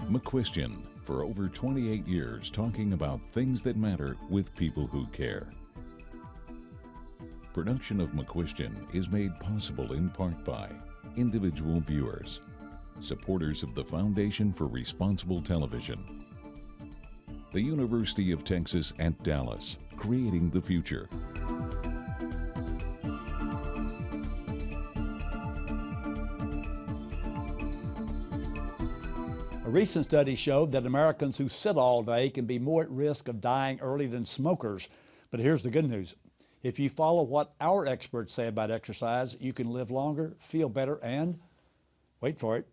McCuistion, for over 28 years talking about things that matter with people who care. Production of McCuistion is made possible in part by individual viewers, supporters of the Foundation for Responsible Television, the University of Texas at Dallas, creating the future. A recent study showed that Americans who sit all day can be more at risk of dying early than smokers. But here's the good news. If you follow what our experts say about exercise, you can live longer, feel better, and, wait for it,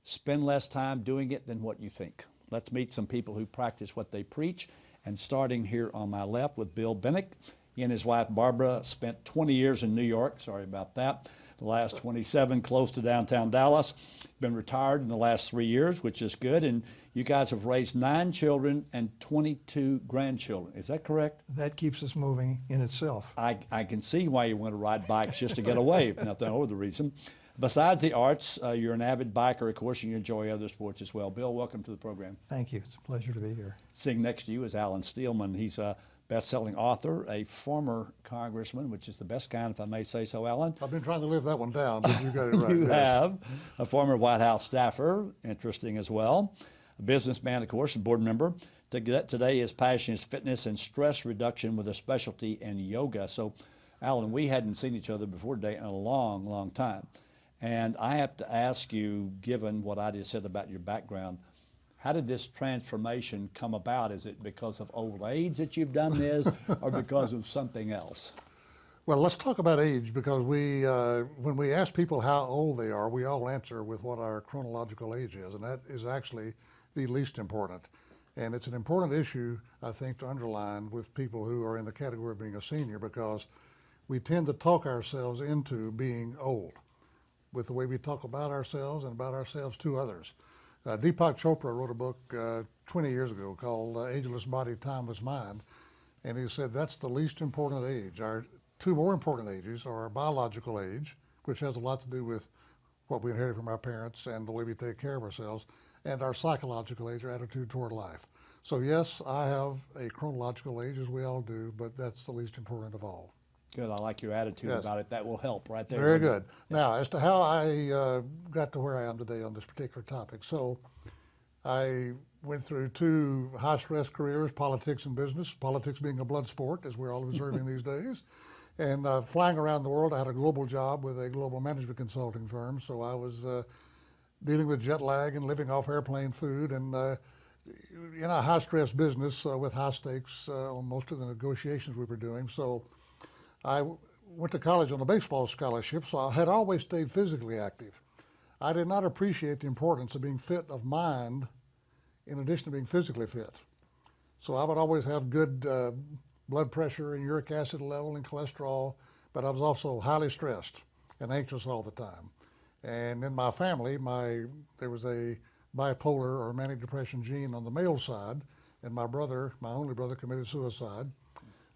spend less time doing it than what you think. Let's meet some people who practice what they preach. And starting here on my left with Bill Benac. He and his wife Barbara spent 20 years in New York, sorry about that, the last 27 close to downtown Dallas. Been retired in the last 3 years, which is good, and you guys have raised 9 children and 22 grandchildren. Is that correct? That keeps us moving in itself. I can see why you want to ride bikes, just to get away, if nothing over the reason. Besides the arts, you're an avid biker, of course, and you enjoy other sports as well. Bill, welcome to the program. Thank you. It's a pleasure to be here. Sitting next to you is Alan Steelman. He's a best-selling author, a former congressman, which is the best kind, if I may say so, Alan. I've been trying to live that one down, but you got it right. You yes. have. A former White House staffer, interesting as well. A businessman, of course, a board member. Today his passion is fitness and stress reduction with a specialty in yoga. So, Alan, we hadn't seen each other before today in a long, long time. And I have to ask you, given what I just said about your background, how did this transformation come about? Is it because of old age that you've done this, or because of something else? Well, let's talk about age, because when we ask people how old they are, we all answer with what our chronological age is, and that is actually the least important. And it's an important issue, I think, to underline with people who are in the category of being a senior, because we tend to talk ourselves into being old with the way we talk about ourselves and about ourselves to others. Deepak Chopra wrote a book 20 years ago called Ageless Body, Timeless Mind, and he said that's the least important age. Our 2 more important ages are our biological age, which has a lot to do with what we inherited from our parents and the way we take care of ourselves, and our psychological age, our attitude toward life. So yes, I have a chronological age, as we all do, but that's the least important of all. Good, I like your attitude about it. That will help right there. Very good. Yeah. Now, as to how I got to where I am today on this particular topic. So I went through 2 high-stress careers, politics and business, politics being a blood sport, as we're all observing these days. And flying around the world, I had a global job with a global management consulting firm, so I was dealing with jet lag and living off airplane food, and in a high-stress business with high stakes on most of the negotiations we were doing. So I went to college on a baseball scholarship, so I had always stayed physically active. I did not appreciate the importance of being fit of mind in addition to being physically fit. So I would always have good blood pressure and uric acid level and cholesterol, but I was also highly stressed and anxious all the time. And in my family, there was a bipolar or manic depression gene on the male side, and my only brother, committed suicide.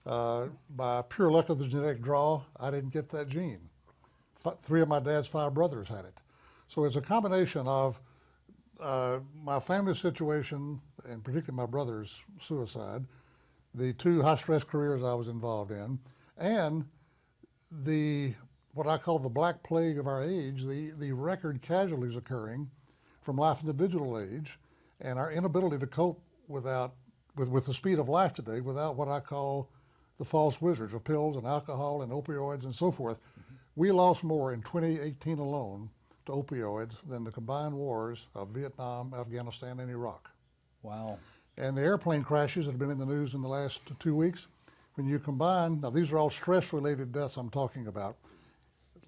By pure luck of the genetic draw, I didn't get that gene. 3 of my dad's 5 brothers had it. So it's a combination of my family situation, and particularly my brother's suicide, the 2 high-stress careers I was involved in, and what I call the black plague of our age, the record casualties occurring from life in the digital age, and our inability to cope with the speed of life today without what I call the false wizards of pills and alcohol and opioids and so forth. Mm-hmm. We lost more in 2018 alone to opioids than the combined wars of Vietnam, Afghanistan, and Iraq. Wow. And the airplane crashes that have been in the news in the last 2 weeks, when you combine, now these are all stress-related deaths I'm talking about.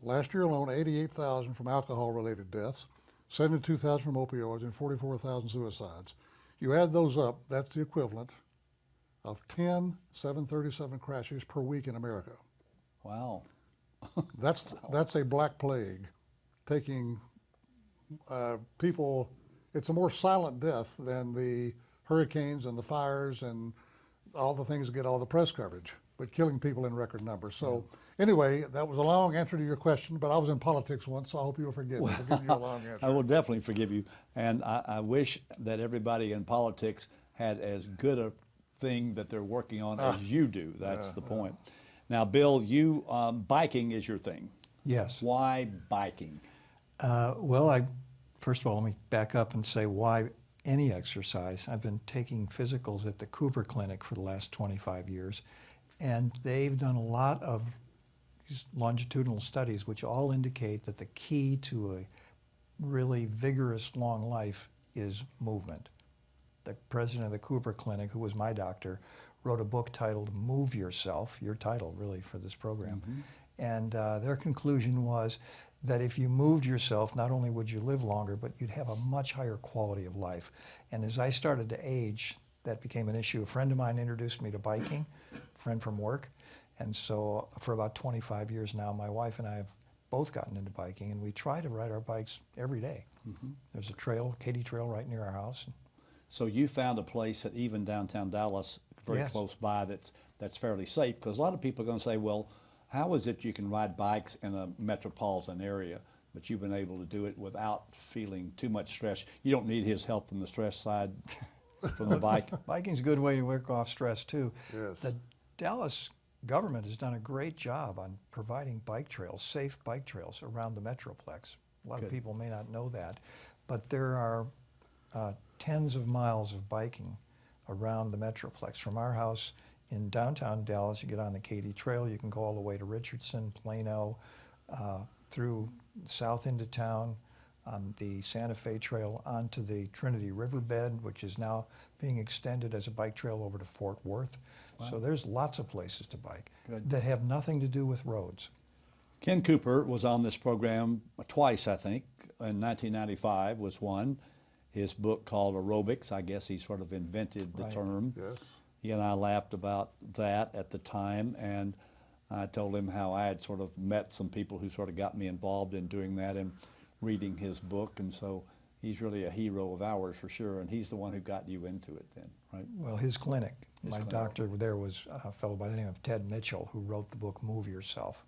Last year alone, 88,000 from alcohol-related deaths, 72,000 from opioids, and 44,000 suicides. You add those up, that's the equivalent of 10 737 crashes per week in America. Wow. That's a black plague taking people. It's a more silent death than the hurricanes and the fires and all the things that get all the press coverage, but killing people in record numbers. So Anyway, that was a long answer to your question, but I was in politics once, so I hope you'll forgive me for giving you a long answer. I will definitely forgive you. And I wish that everybody in politics had as good a thing that they're working on as you do. That's the point. Now, Bill, you, biking is your thing. Yes. Why biking? Well, first of all, let me back up and say why any exercise. I've been taking physicals at the Cooper Clinic for the last 25 years, and they've done a lot of these longitudinal studies which all indicate that the key to a really vigorous long life is movement. The president of the Cooper Clinic, who was my doctor, wrote a book titled Move Yourself, your title really for this program. And their conclusion was that if you moved yourself, not only would you live longer, but you'd have a much higher quality of life. And as I started to age, that became an issue. A friend of mine introduced me to biking, a friend from work. And so for about 25 years now, my wife and I have both gotten into biking, and we try to ride our bikes every day. There's a trail, Katy Trail, right near our house. So you found a place that even downtown Dallas, very Yes. close by, that's fairly safe, because a lot of people are going to say, well, how is it you can ride bikes in a metropolitan area, but you've been able to do it without feeling too much stress? You don't need his help from the stress side from the bike. Biking's a good way to work off stress too. Yes. The Dallas government has done a great job on providing bike trails, safe bike trails around the Metroplex. A lot of people may not know that, but there are tens of miles of biking around the Metroplex. From our house in downtown Dallas, you get on the Katy Trail, you can go all the way to Richardson, Plano, through south into town, on the Santa Fe Trail onto the Trinity Riverbed, which is now being extended as a bike trail over to Fort Worth. So there's lots of places to bike that have nothing to do with roads. Ken Cooper was on this program twice, I think. In 1995 was one. His book called Aerobics, I guess he sort of invented the term. Yes. He and I laughed about that at the time, and I told him how I had sort of met some people who sort of got me involved in doing that and reading his book, and so he's really a hero of ours for sure, and he's the one who got you into it then, right? Well, his clinic, my clinic. doctor there was a fellow by the name of Ted Mitchell, who wrote the book Move Yourself.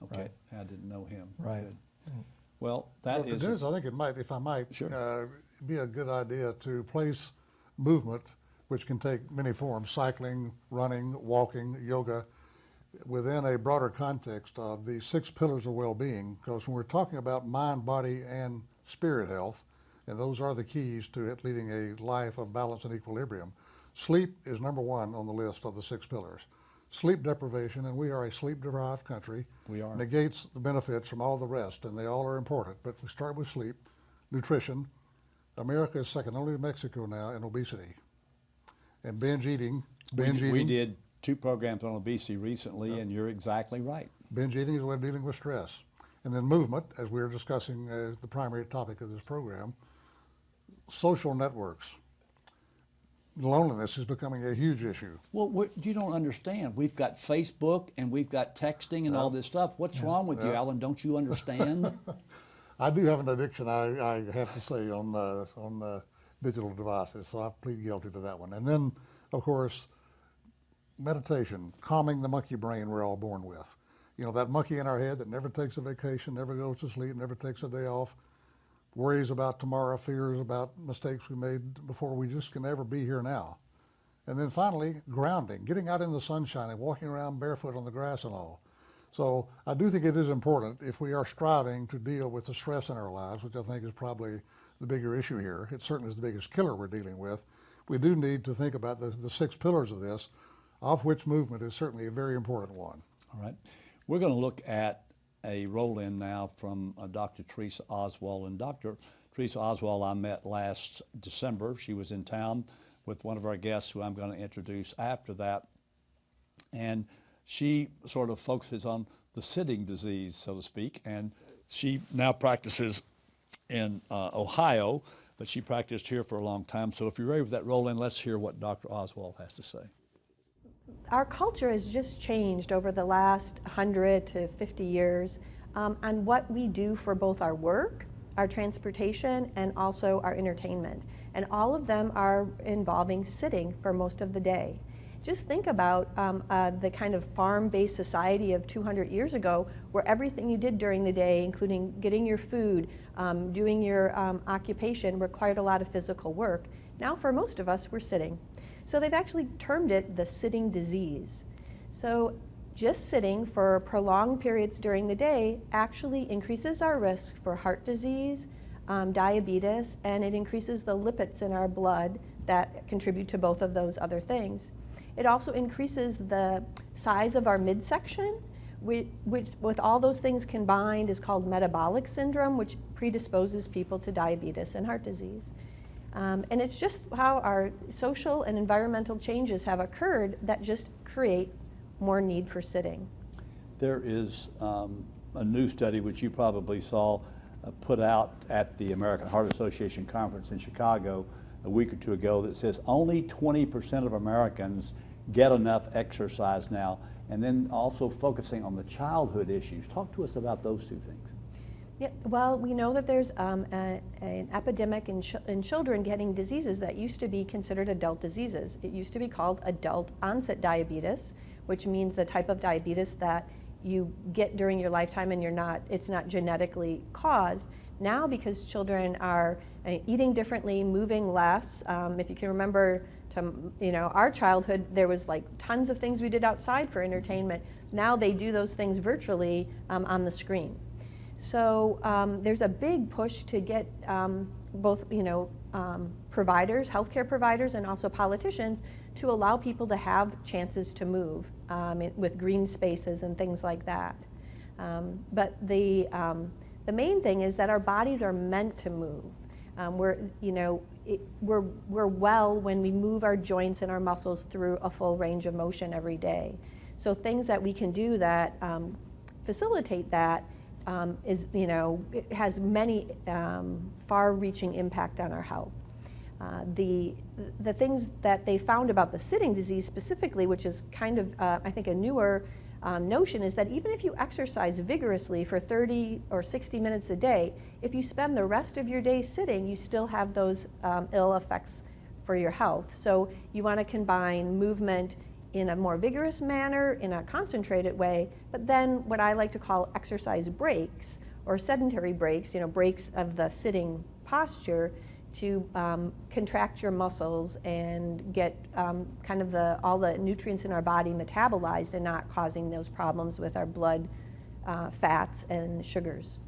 Okay, Right. I didn't know him. Right. Good. Well, that Well, is... Dennis, I think it might, if I might, Sure. be a good idea to place movement, which can take many forms, cycling, running, walking, yoga, within a broader context of the 6 pillars of well-being, because when we're talking about mind, body, and spirit health, and those are the keys to it leading a life of balance and equilibrium, sleep is number 1 on the list of the 6 pillars. Sleep deprivation, and we are a sleep-deprived country, We are. negates the benefits from all the rest, and they all are important. But we start with sleep, nutrition. America is second only to Mexico now in obesity. And binge eating. We did 2 programs on obesity recently, and you're exactly right. Binge eating is a way of dealing with stress. And then movement, as we are discussing as the primary topic of this program. Social networks. Loneliness is becoming a huge issue. Well, you don't understand. We've got Facebook and we've got texting and all this stuff. What's wrong with you, Alan? Don't you understand? I do have an addiction, I have to say, on digital devices, so I plead guilty to that one. And then, of course, meditation, calming the monkey brain we're all born with. You know, that monkey in our head that never takes a vacation, never goes to sleep, never takes a day off, worries about tomorrow, fears about mistakes we made before. We just can never be here now. And then finally, grounding, getting out in the sunshine and walking around barefoot on the grass and all. So I do think it is important, if we are striving to deal with the stress in our lives, which I think is probably the bigger issue here, it certainly is the biggest killer we're dealing with, we do need to think about the 6 pillars of this, of which movement is certainly a very important one. All right. We're going to look at a roll-in now from Dr. Theresa Oswald. And Dr. Theresa Oswald I met last December. She was in town with one of our guests who I'm going to introduce after that. And she sort of focuses on the sitting disease, so to speak. And she now practices in Ohio, but she practiced here for a long time. So if you're ready with that roll-in, let's hear what Dr. Oswald has to say. Our culture has just changed over the last 100 to 50 years on what we do for both our work, our transportation, and also our entertainment. And all of them are involving sitting for most of the day. Just think about the kind of farm-based society of 200 years ago, where everything you did during the day, including getting your food, doing your occupation, required a lot of physical work. Now for most of us, we're sitting. So they've actually termed it the sitting disease. So just sitting for prolonged periods during the day actually increases our risk for heart disease, diabetes, and it increases the lipids in our blood that contribute to both of those other things. It also increases the size of our midsection, which with all those things combined is called metabolic syndrome, which predisposes people to diabetes and heart disease. And it's just how our social and environmental changes have occurred that just create more need for sitting. There is a new study which you probably saw put out at the American Heart Association conference in Chicago a week or two ago that says only 20% of Americans get enough exercise now, and then also focusing on the childhood issues. Talk to us about those two things. Yeah, well, we know that there's an epidemic in children getting diseases that used to be considered adult diseases. It used to be called adult onset diabetes, which means the type of diabetes that you get during your lifetime and it's not genetically caused. Now, because children are eating differently, moving less, if you can remember our childhood, there was like tons of things we did outside for entertainment. Now they do those things virtually on the screen. So there's a big push to get both providers, healthcare providers, and also politicians to allow people to have chances to move with green spaces and things like that. But the main thing is that our bodies are meant to move. We're well when we move our joints and our muscles through a full range of motion every day. So things that we can do that facilitate that it has many far-reaching impact on our health. The things that they found about the sitting disease specifically, which is kind of, I think, a newer notion, is that even if you exercise vigorously for 30 or 60 minutes a day, if you spend the rest of your day sitting, you still have those ill effects for your health. So you want to combine movement in a more vigorous manner, in a concentrated way, but then what I like to call exercise breaks or sedentary breaks, breaks of the sitting posture to contract your muscles and get kind of all the nutrients in our body metabolized and not causing those problems with our blood fats and sugars.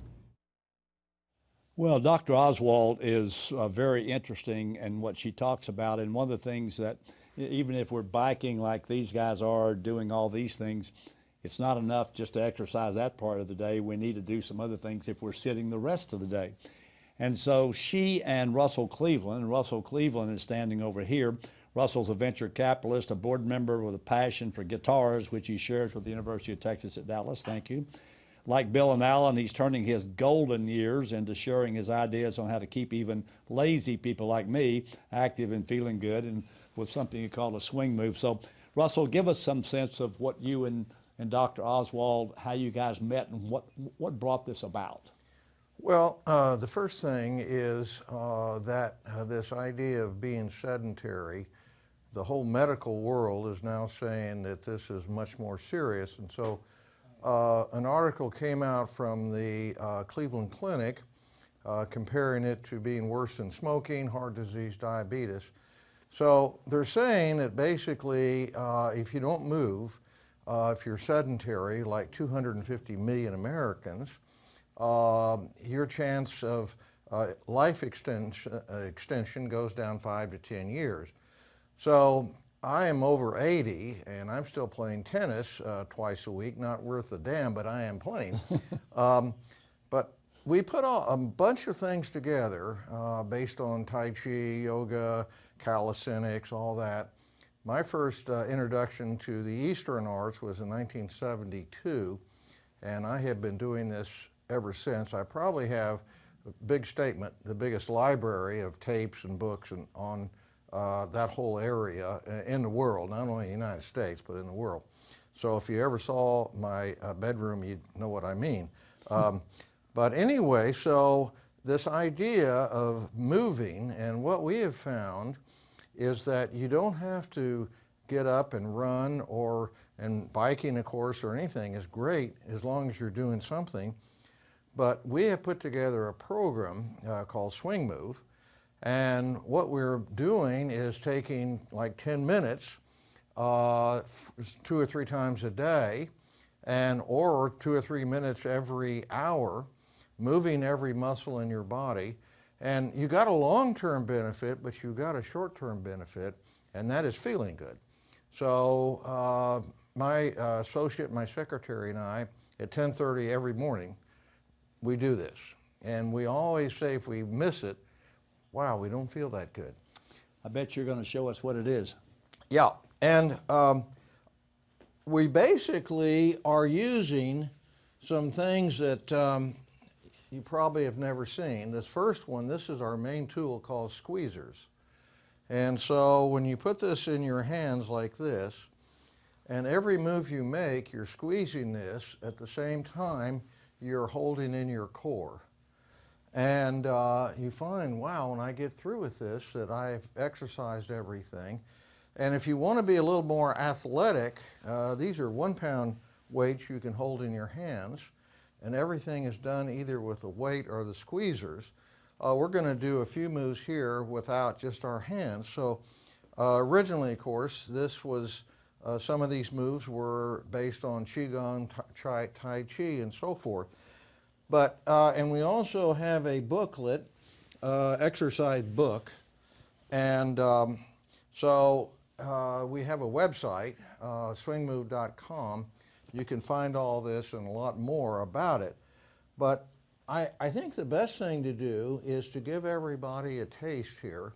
Well, Dr. Oswald is very interesting in what she talks about, and one of the things that even if we're biking like these guys are, doing all these things, it's not enough just to exercise that part of the day. We need to do some other things if we're sitting the rest of the day. And so she and Russell Cleveland is standing over here. Russell's a venture capitalist, a board member with a passion for guitars, which he shares with the University of Texas at Dallas. Thank you. Like Bill and Alan, he's turning his golden years into sharing his ideas on how to keep even lazy people like me active and feeling good, and with something you call a swing move. So Russell, give us some sense of what you and Dr. Oswald, how you guys met and what brought this about. Well, the first thing is that this idea of being sedentary, the whole medical world is now saying that this is much more serious. And so an article came out from the Cleveland Clinic comparing it to being worse than smoking, heart disease, diabetes. So they're saying that basically if you don't move, if you're sedentary, like 250 million Americans, your chance of life extension goes down 5 to 10 years. So I am over 80 and I'm still playing tennis twice a week, not worth a damn, but I am playing. But we put a bunch of things together based on Tai Chi, yoga, calisthenics, all that. My first introduction to the Eastern arts was in 1972, and I have been doing this ever since. I probably have a big statement, the biggest library of tapes and books and on that whole area in the world, not only in the United States, but in the world. So if you ever saw my bedroom, you'd know what I mean. But anyway, so this idea of moving, and what we have found is that you don't have to get up and run, and biking, of course, or anything is great as long as you're doing something. But we have put together a program called Swing Move, and what we're doing is taking like 10 minutes 2 or 3 times a day, or 2 or 3 minutes every hour, moving every muscle in your body. And you got a long-term benefit, but you got a short-term benefit, and that is feeling good. So my associate, my secretary, and I, at 10:30 every morning, we do this. And we always say if we miss it, wow, we don't feel that good. I bet you're going to show us what it is. Yeah, and we basically are using some things that you probably have never seen. This first one, this is our main tool called squeezers. And so when you put this in your hands like this, and every move you make, you're squeezing this. At the same time, you're holding in your core. And you find, wow, when I get through with this, that I've exercised everything. And if you want to be a little more athletic, these are 1-pound weights you can hold in your hands, and everything is done either with the weight or the squeezers. We're going to do a few moves here without just our hands. So originally, of course, this was, some of these moves were based on Qigong, Tai Chi, and so forth. But, and we also have a booklet, exercise book, and so we have a website, swingmove.com. You can find all this and a lot more about it. But I think the best thing to do is to give everybody a taste here.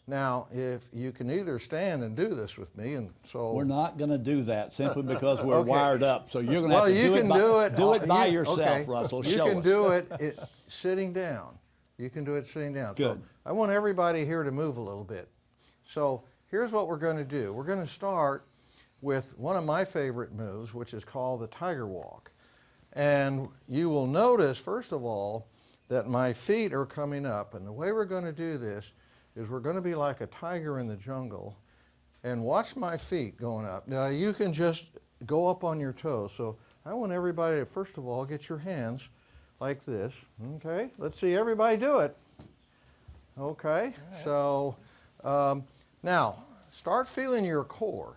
Now, if you can either stand and do this with me, and so We're not going to do that simply because we're Okay. wired up. So you're going to well, have to you can do it by you- yourself, okay. Russell. You Show can us. do it sitting down. You can do it sitting down. Good. So I want everybody here to move a little bit. So here's what we're going to do. We're going to start with one of my favorite moves, which is called the tiger walk. And you will notice, first of all, that my feet are coming up. And the way we're going to do this is we're going to be like a tiger in the jungle. And watch my feet going up. Now, you can just go up on your toes. So I want everybody to, first of all, get your hands like this. Okay, let's see everybody do it. Okay, so now start feeling your core.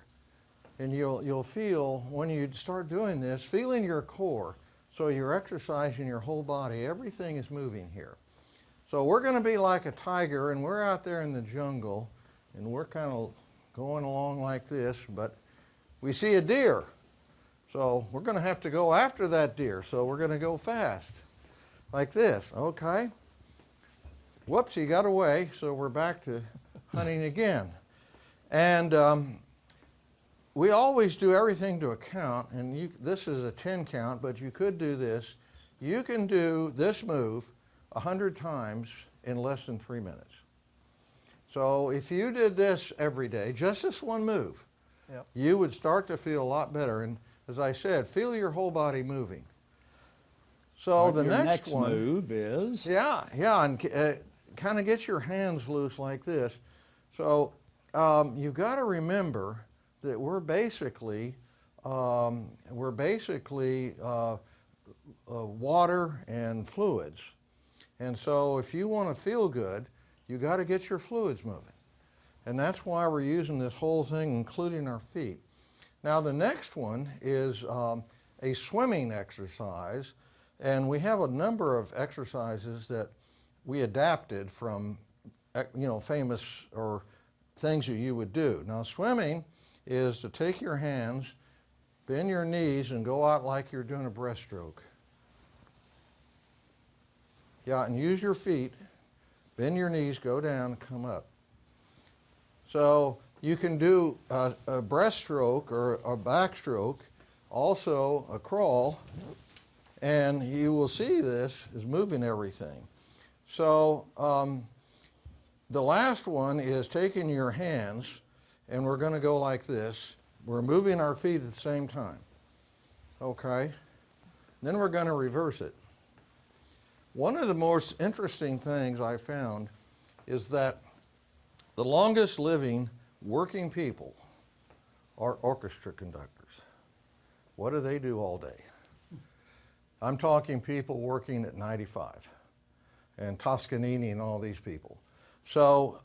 And you'll feel, when you start doing this, feeling your core. So you're exercising your whole body. Everything is moving here. So we're going to be like a tiger, and we're out there in the jungle, and we're kind of going along like this, but we see a deer. So we're going to have to go after that deer. So we're going to go fast, like this, okay? Whoops, he got away, so we're back to hunting again. And we always do everything to a count, and this is a 10 count, but you could do this. You can do this move 100 times in less than 3 minutes. So if you did this every day, just this one move, Yep. you would start to feel a lot better. And as I said, feel your whole body moving. So the Your next one, move is? yeah, and kind of get your hands loose like this. So you've got to remember that we're basically water and fluids. And so if you want to feel good, you got to get your fluids moving. And that's why we're using this whole thing, including our feet. Now the next one is a swimming exercise. And we have a number of exercises that we adapted from, famous or things that you would do. Now swimming is to take your hands, bend your knees, and go out like you're doing a breaststroke. Yeah, and use your feet, bend your knees, go down, come up. So you can do a breaststroke or a backstroke, also a crawl, and you will see this is moving everything. So the last one is taking your hands, and we're going to go like this. We're moving our feet at the same time. Okay? Then we're going to reverse it. One of the most interesting things I found is that the longest living working people are orchestra conductors. What do they do all day? I'm talking people working at 95 and Toscanini and all these people. So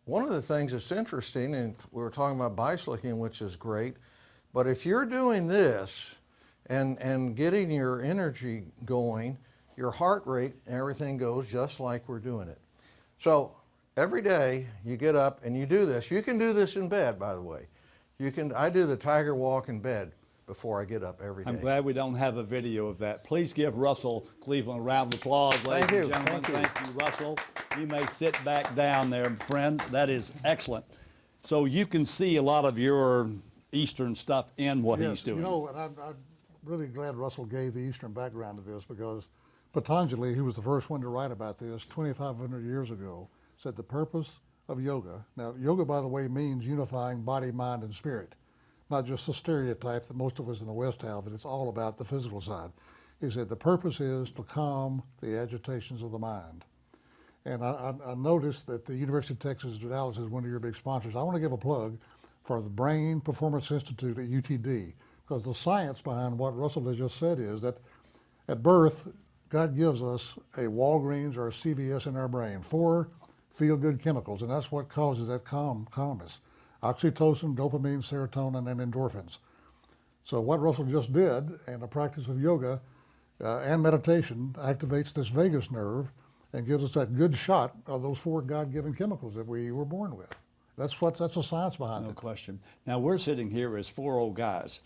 one of the things that's interesting, and we were talking about bicycling, which is great, but if you're doing this and getting your energy going, your heart rate and everything goes just like we're doing it. So every day you get up and you do this. You can do this in bed, by the way. I do the tiger walk in bed before I get up every day. I'm glad we don't have a video of that. Please give Russell Cleveland a round of applause, ladies Thank you. and gentlemen. Thank you. Russell. You may sit back down there, friend. That is excellent. So you can see a lot of your Eastern stuff in what he's doing. You know, and I'm really glad Russell gave the Eastern background to this, because Patanjali, who was the first one to write about this 2,500 years ago, said the purpose of yoga. Now, yoga, by the way, means unifying body, mind, and spirit. Not just the stereotype that most of us in the West have, that it's all about the physical side. He said the purpose is to calm the agitations of the mind. And I noticed that the University of Texas at Dallas is one of your big sponsors. I want to give a plug for the Brain Performance Institute at UTD, because the science behind what Russell has just said is that at birth, God gives us a Walgreens or a CVS in our brain, 4 feel-good chemicals, and that's what causes that calmness. Oxytocin, dopamine, serotonin, and endorphins. So what Russell just did, and the practice of yoga and meditation, activates this vagus nerve and gives us that good shot of those 4 God-given chemicals that we were born with. That's the science behind it. No question. Now, we're sitting here as 4 old guys,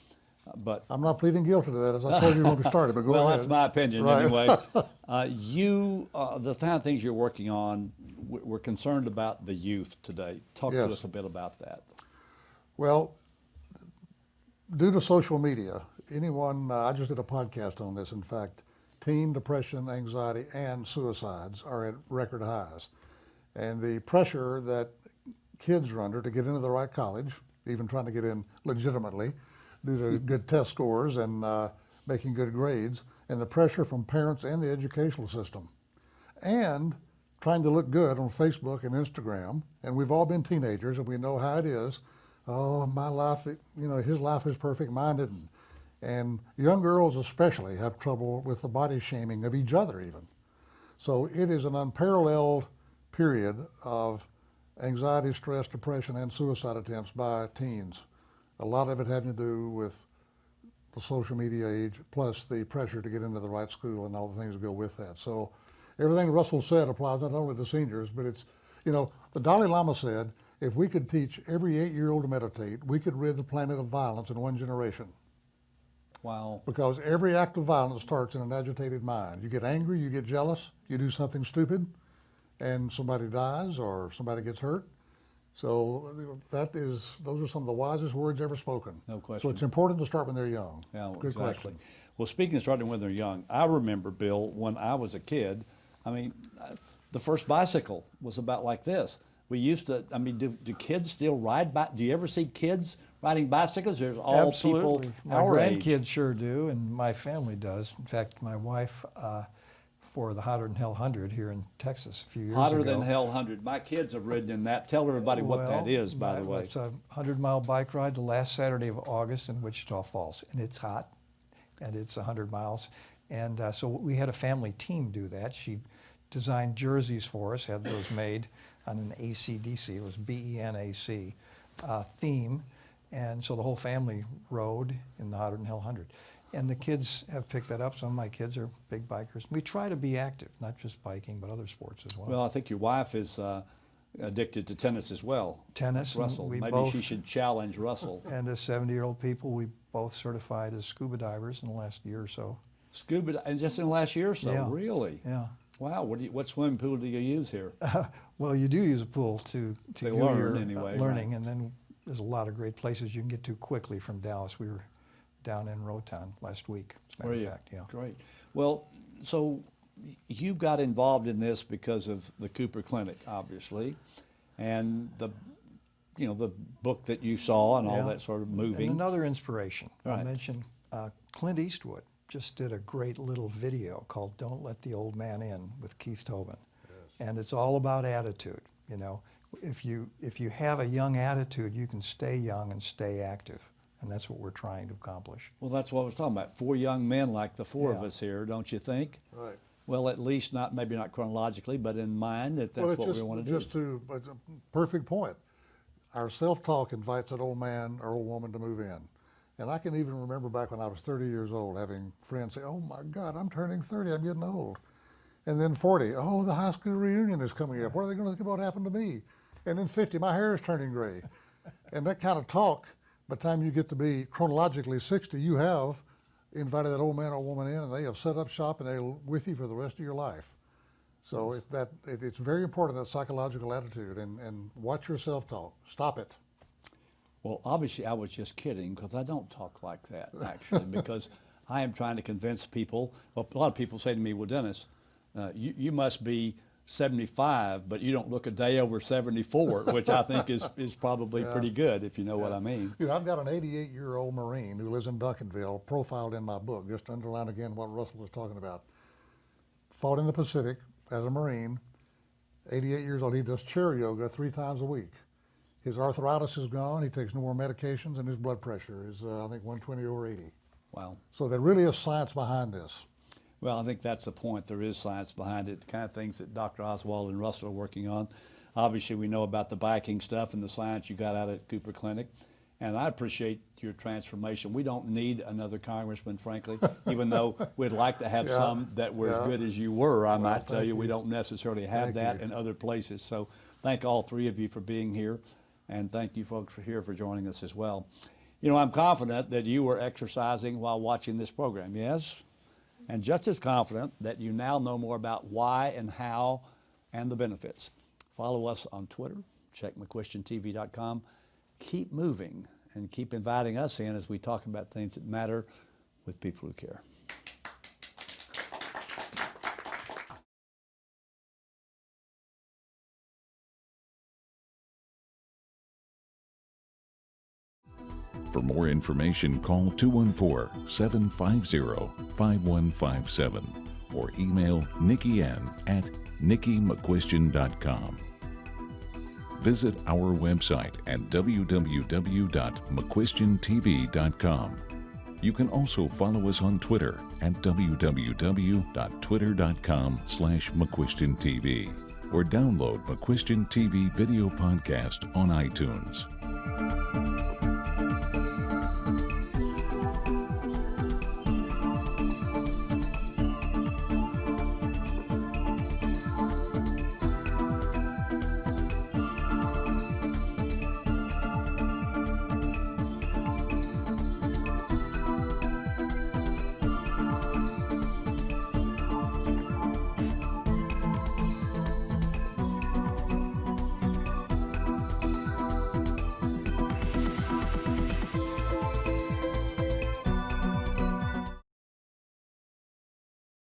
but I'm not pleading guilty to that, as I told you when we started, but go well, ahead. that's my opinion Right. anyway. The kind of things you're working on, we're concerned about the youth today. Talk to Yes. us a bit about that. Well, due to social media, I just did a podcast on this, in fact, teen depression, anxiety, and suicides are at record highs. And the pressure that kids are under to get into the right college, even trying to get in legitimately, due to good test scores and making good grades, and the pressure from parents and the educational system, and trying to look good on Facebook and Instagram. And we've all been teenagers, and we know how it is. Oh, my life, his life is perfect, mine isn't. And young girls especially have trouble with the body shaming of each other even. So it is an unparalleled period of anxiety, stress, depression, and suicide attempts by teens. A lot of it having to do with the social media age, plus the pressure to get into the right school and all the things that go with that. So everything Russell said applies not only to seniors, but it's, the Dalai Lama said, if we could teach every 8-year-old to meditate, we could rid the planet of violence in 1 generation. Wow. Because every act of violence starts in an agitated mind. You get angry, you get jealous, you do something stupid, and somebody dies or somebody gets hurt. So those are some of the wisest words ever spoken. No question. So it's important to start when they're young. Yeah, Good exactly. question. Well, speaking of starting when they're young, I remember, Bill, when I was a kid, the first bicycle was about like this. We used to, do kids still ride do you ever see kids riding bicycles? There's all Absolutely. people My our age. grandkids sure do, and my family does. In fact, my wife, for the Hotter Than Hell 100 here in Texas a few years ago. Hotter Than Hell 100. My kids have ridden in that. Tell everybody what that is, by the way. It's a 100-mile bike ride the last Saturday of August in Wichita Falls, and it's hot, and it's 100 miles. And so we had a family team do that. She designed jerseys for us, had those made on an AC/DC, it was BENAC theme. And so the whole family rode in the Hotter Than Hell 100. And the kids have picked that up. Some of my kids are big bikers. We try to be active, not just biking, but other sports as well. Well, I think your wife is addicted to tennis as well. Tennis. Russell. We Maybe both, she should challenge Russell. And as 70-year-old people, we both certified as scuba divers in the last year or so. Scuba, and just in the last year or so, Yeah. Really? Yeah. Wow, what swimming pool do you use here? Well, you do use a pool to They do learn your anyway, learning, right. and then there's a lot of great places you can get to quickly from Dallas. We were down in Rotan last week, as a matter Were of you? fact. Yeah. Great. Well, so you got involved in this because of the Cooper Clinic, obviously, and the book that you saw and all Yeah. that sort of moving. And another inspiration, Right. I mentioned Clint Eastwood just did a great little video called Don't Let the Old Man In with Keith Tobin. And it's all about attitude, if you have a young attitude, you can stay young and stay active. And that's what we're trying to accomplish. Well, that's what I was talking about. 4 young men like the four of Yeah. us here, don't you think? Right. Well, at least maybe not chronologically, but in mind that's Well, what it's we want to do. it's a perfect point. Our self-talk invites that old man or old woman to move in. And I can even remember back when I was 30 years old, having friends say, "Oh my God, I'm turning 30, I'm getting old." And then 40, "Oh, the high school reunion is coming up. What are they going to think about what happened to me?" And then 50, "My hair is turning gray." And that kind of talk, by the time you get to be chronologically 60, you have invited that old man or woman in, and they have set up shop, and they're with you for the rest of your life. So it's very important, that psychological attitude, and watch your self-talk. Stop it. Well, obviously, I was just kidding, because I don't talk like that, actually, because I am trying to convince people. Well, a lot of people say to me, "Well, Dennis, you must be 75, but you don't look a day over 74, which I think is probably pretty good, if you know what I mean. You know, I've got an 88-year-old Marine who lives in Duncanville, profiled in my book, just to underline again what Russell was talking about. Fought in the Pacific as a Marine, 88 years old. He does chair yoga 3 times a week. His arthritis is gone. He takes no more medications, and his blood pressure is, I think, 120/80. Wow. So there really is science behind this. Well, I think that's the point. There is science behind it, the kind of things that Dr. Oswald and Russell are working on. Obviously, we know about the biking stuff and the science you got out at Cooper Clinic. And I appreciate your transformation. We don't need another congressman, frankly, even though we'd like to have some that were as good as you were. I might tell you, we don't necessarily have that in other places. So thank all 3 of you for being here. And thank you folks for joining us as well. You know, I'm confident that you were exercising while watching this program, yes? And just as confident that you now know more about why and how and the benefits. Follow us on Twitter, check McCuistionTV.com. Keep moving and keep inviting us in as we talk about things that matter with people who care. For more information, call 214-750-5157 or email Nikki N at nikkimcquistion.com. Visit our website at www.mcquistiontv.com. You can also follow us on Twitter at www.twitter.com/McQuistionTV or download McQuistion TV video podcast on iTunes.